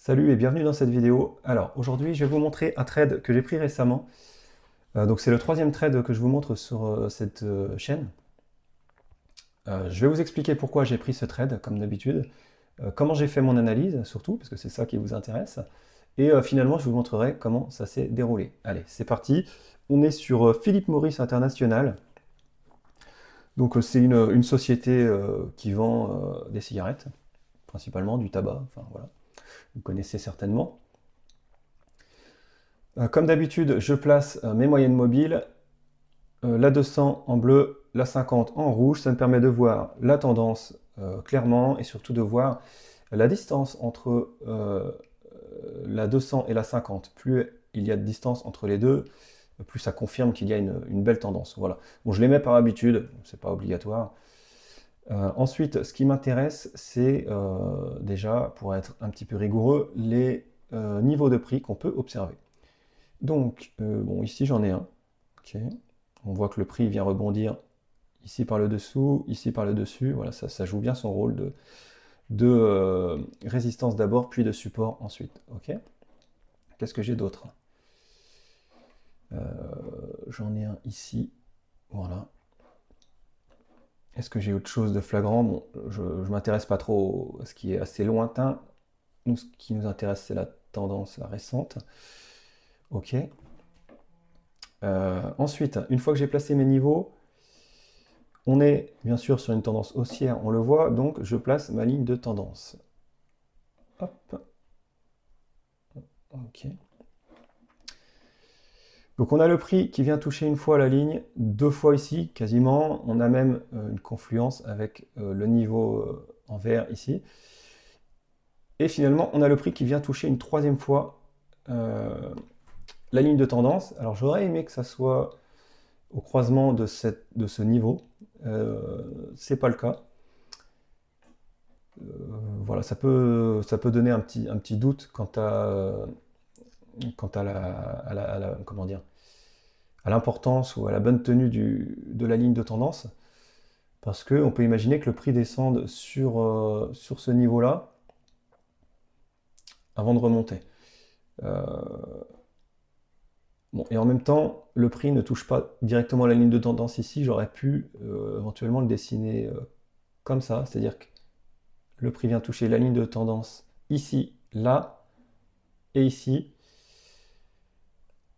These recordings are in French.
Salut et bienvenue dans cette vidéo. Alors aujourd'hui je vais vous montrer un trade que j'ai pris récemment. Donc c'est le troisième trade que je vous montre sur cette chaîne. Je vais vous expliquer pourquoi j'ai pris ce trade comme d'habitude, comment j'ai fait mon analyse surtout, parce que c'est ça qui vous intéresse, et finalement je vous montrerai comment ça s'est déroulé. Allez, c'est parti. On est sur Philip Morris International. Donc c'est une société qui vend des cigarettes, principalement du tabac, enfin voilà, vous connaissez certainement. Comme d'habitude, je place mes moyennes mobiles, la 200 en bleu, la 50 en rouge. Ça me permet de voir la tendance clairement et surtout de voir la distance entre la 200 et la 50. Plus il y a de distance entre les deux, plus ça confirme qu'il y a une belle tendance. Voilà. Bon, je les mets par habitude, c'est pas obligatoire. Ensuite, ce qui m'intéresse, c'est déjà, pour être un petit peu rigoureux, les niveaux de prix qu'on peut observer. Donc, bon, ici j'en ai un. Ok. On voit que le prix vient rebondir ici par le dessous, ici par le dessus. Voilà, ça joue bien son rôle de résistance d'abord, puis de support ensuite. Ok. Qu'est-ce que j'ai d'autre? J'en ai un ici. Voilà. Est-ce que j'ai autre chose de flagrant? Bon, je ne m'intéresse pas trop à ce qui est assez lointain. Nous, ce qui nous intéresse, c'est la tendance, la récente. Ok. Ensuite, une fois que j'ai placé mes niveaux, on est bien sûr sur une tendance haussière, on le voit, donc je place ma ligne de tendance. Hop. Ok. Donc on a le prix qui vient toucher une fois la ligne, deux fois ici, quasiment. On a même une confluence avec le niveau en vert ici. Et finalement, on a le prix qui vient toucher une troisième fois la ligne de tendance. Alors j'aurais aimé que ça soit au croisement de ce niveau. C'est pas le cas. Voilà, ça peut donner un petit doute quant à comment dire, à l'importance ou à la bonne tenue de la ligne de tendance, parce qu'on peut imaginer que le prix descende sur ce niveau-là avant de remonter. Bon, et en même temps, le prix ne touche pas directement la ligne de tendance ici. J'aurais pu éventuellement le dessiner comme ça, c'est-à-dire que le prix vient toucher la ligne de tendance ici, là et ici,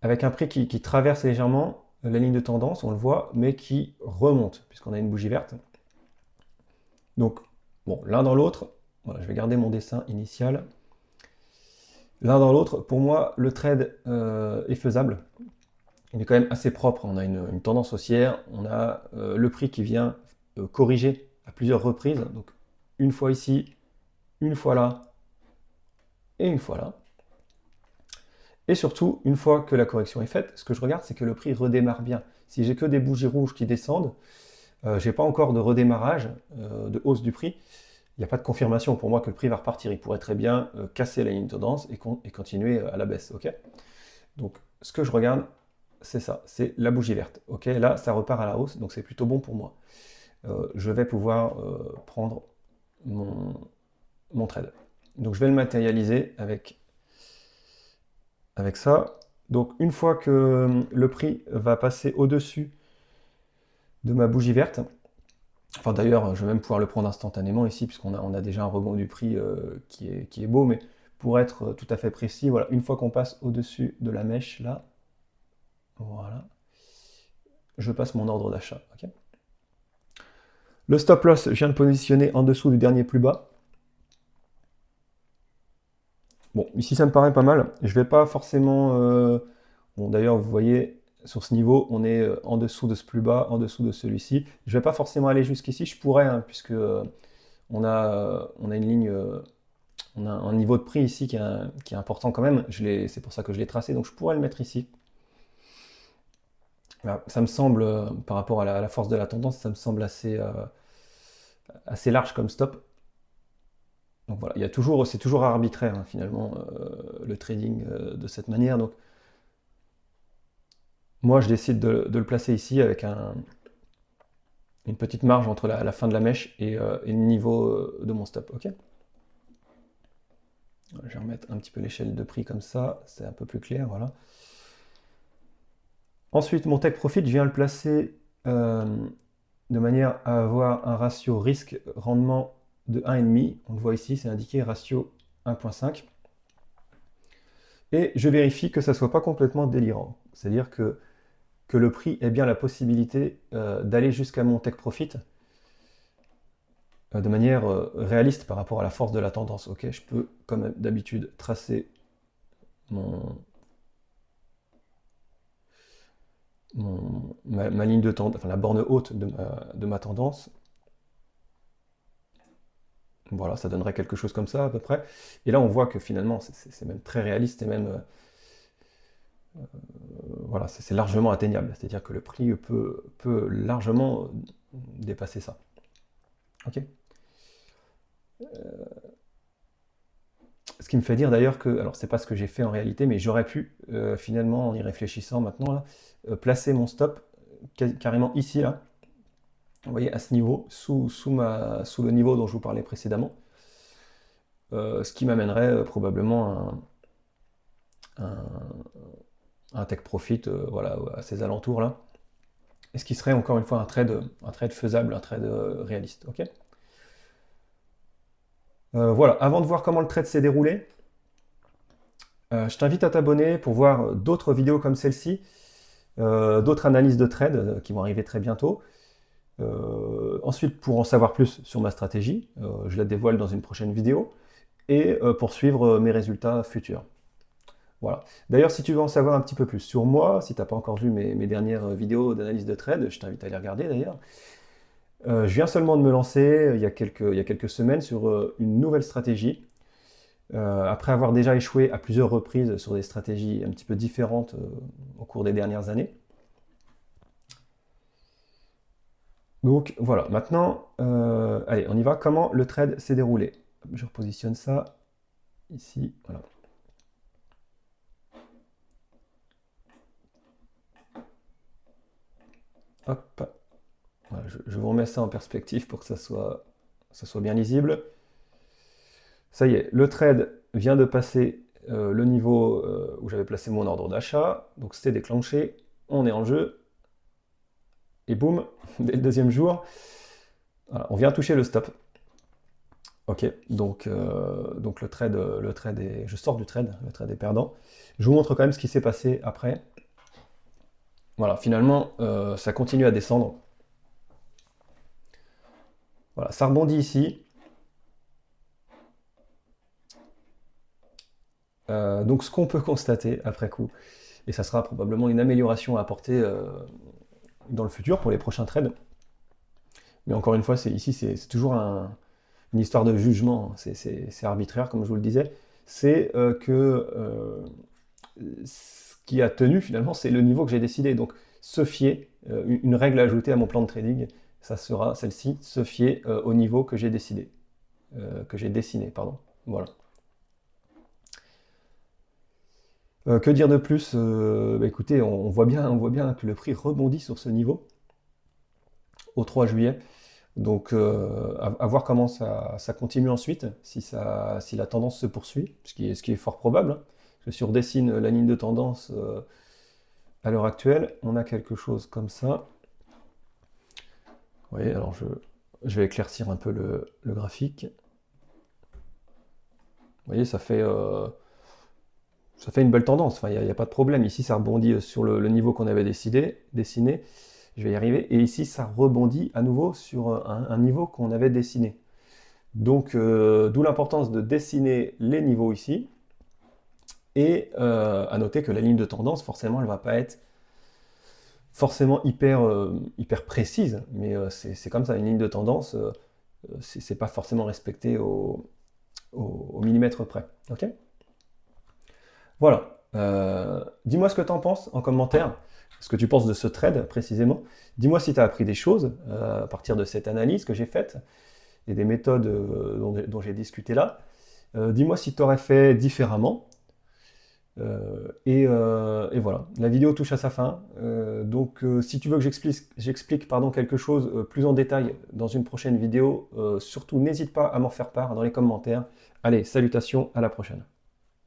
avec un prix qui traverse légèrement la ligne de tendance, on le voit, mais qui remonte, puisqu'on a une bougie verte. Donc, bon, l'un dans l'autre, voilà, je vais garder mon dessin initial. L'un dans l'autre, pour moi, le trade est faisable. Il est quand même assez propre. On a une tendance haussière, on a le prix qui vient corriger à plusieurs reprises. Donc, une fois ici, une fois là, et une fois là. Et surtout, une fois que la correction est faite, ce que je regarde, c'est que le prix redémarre bien. Si j'ai que des bougies rouges qui descendent, je n'ai pas encore de redémarrage, de hausse du prix. Il n'y a pas de confirmation pour moi que le prix va repartir. Il pourrait très bien casser la ligne de tendance et continuer à la baisse. Ok. Donc, ce que je regarde, c'est ça, c'est la bougie verte. Ok. Là, ça repart à la hausse, donc c'est plutôt bon pour moi. Je vais pouvoir prendre mon trade. Donc, je vais le matérialiser avec ça. Donc, une fois que le prix va passer au-dessus de ma bougie verte, enfin d'ailleurs, je vais même pouvoir le prendre instantanément ici, puisqu'on a déjà un rebond du prix qui est beau, mais pour être tout à fait précis, voilà, une fois qu'on passe au-dessus de la mèche, là, voilà, je passe mon ordre d'achat. Okay. Le stop loss, je viens de positionner en dessous du dernier plus bas. Bon, ici ça me paraît pas mal. Je vais pas forcément... Bon, d'ailleurs, vous voyez, sur ce niveau, on est en dessous de ce plus bas, en dessous de celui-ci. Je vais pas forcément aller jusqu'ici, je pourrais, hein, puisque on a une ligne... on a un niveau de prix ici qui est important quand même. C'est pour ça que je l'ai tracé, donc je pourrais le mettre ici. Voilà, ça me semble, par rapport à la force de la tendance, ça me semble assez large comme stop. Donc voilà, c'est toujours arbitraire hein, finalement le trading de cette manière. Donc moi je décide de le placer ici avec une petite marge entre la fin de la mèche et le niveau de mon stop. Ok. Je vais remettre un petit peu l'échelle de prix comme ça, c'est un peu plus clair, voilà. Ensuite, mon take profit, je viens le placer de manière à avoir un ratio risque-rendement de 1,5. On le voit ici, c'est indiqué ratio 1,5. Et je vérifie que ça ne soit pas complètement délirant. C'est-à-dire que le prix ait bien la possibilité d'aller jusqu'à mon take profit de manière réaliste par rapport à la force de la tendance. Ok, je peux, comme d'habitude, tracer ma ligne de tendance, enfin la borne haute de ma tendance. Voilà, ça donnerait quelque chose comme ça à peu près. Et là, on voit que finalement, c'est même très réaliste et même, voilà, c'est largement atteignable. C'est-à-dire que le prix peut largement dépasser ça. Ok. Ce qui me fait dire d'ailleurs que, alors c'est pas ce que j'ai fait en réalité, mais j'aurais pu finalement, en y réfléchissant maintenant, là, placer mon stop carrément ici, là. Vous voyez, à ce niveau, sous le niveau dont je vous parlais précédemment. Ce qui m'amènerait probablement un take profit voilà, à ces alentours là. Et ce qui serait encore une fois un trade faisable, un trade réaliste. Ok. Voilà, avant de voir comment le trade s'est déroulé, je t'invite à t'abonner pour voir d'autres vidéos comme celle-ci, d'autres analyses de trade qui vont arriver très bientôt. Ensuite, pour en savoir plus sur ma stratégie, je la dévoile dans une prochaine vidéo, et pour suivre mes résultats futurs. Voilà. D'ailleurs, si tu veux en savoir un petit peu plus sur moi, si tu n'as pas encore vu mes dernières vidéos d'analyse de trade, je t'invite à les regarder d'ailleurs. Je viens seulement de me lancer il y a quelques semaines sur une nouvelle stratégie. Après avoir déjà échoué à plusieurs reprises sur des stratégies un petit peu différentes au cours des dernières années. Donc voilà, maintenant, allez, on y va. Comment le trade s'est déroulé? Je repositionne ça ici, voilà. Hop, voilà, je vous remets ça en perspective pour que ça soit bien lisible. Ça y est, le trade vient de passer le niveau où j'avais placé mon ordre d'achat, donc c'était déclenché, on est en jeu, et boum, dès le deuxième jour, voilà, on vient toucher le stop. Ok, donc le trade est, je sors du trade, le trade est perdant. Je vous montre quand même ce qui s'est passé après. Voilà, finalement, ça continue à descendre. Voilà, ça rebondit ici. Donc ce qu'on peut constater après coup, et ça sera probablement une amélioration à apporter dans le futur pour les prochains trades. Mais encore une fois, ici c'est toujours une histoire de jugement, c'est arbitraire comme je vous le disais. C'est que ce qui a tenu finalement, c'est le niveau que j'ai décidé. Donc se fier, une règle ajoutée à mon plan de trading, ça sera celle-ci, se fier au niveau que j'ai décidé, que j'ai dessiné, pardon. Voilà. Que dire de plus? Bah, écoutez, on voit bien que le prix rebondit sur ce niveau au 3 juillet. Donc à voir comment ça continue ensuite, si la tendance se poursuit, ce qui est fort probable, hein. Parce que si on redessine la ligne de tendance à l'heure actuelle, on a quelque chose comme ça. Vous voyez, alors je vais éclaircir un peu le graphique. Vous voyez, ça fait une belle tendance, enfin, il n'y a pas de problème. Ici, ça rebondit sur le niveau qu'on avait dessiné. Je vais y arriver. Et ici, ça rebondit à nouveau sur un niveau qu'on avait dessiné. Donc, d'où l'importance de dessiner les niveaux ici. Et à noter que la ligne de tendance, forcément, elle ne va pas être forcément hyper précise. Mais c'est comme ça, une ligne de tendance, c'est pas forcément respecté au millimètre près. Ok ? Voilà. Dis-moi ce que tu en penses en commentaire, ce que tu penses de ce trade précisément. Dis-moi si tu as appris des choses à partir de cette analyse que j'ai faite et des méthodes dont j'ai discuté là. Dis-moi si tu aurais fait différemment. Et voilà, la vidéo touche à sa fin. Donc si tu veux que j'explique pardon, quelque chose plus en détail dans une prochaine vidéo, surtout n'hésite pas à m'en faire part dans les commentaires. Allez, salutations, à la prochaine.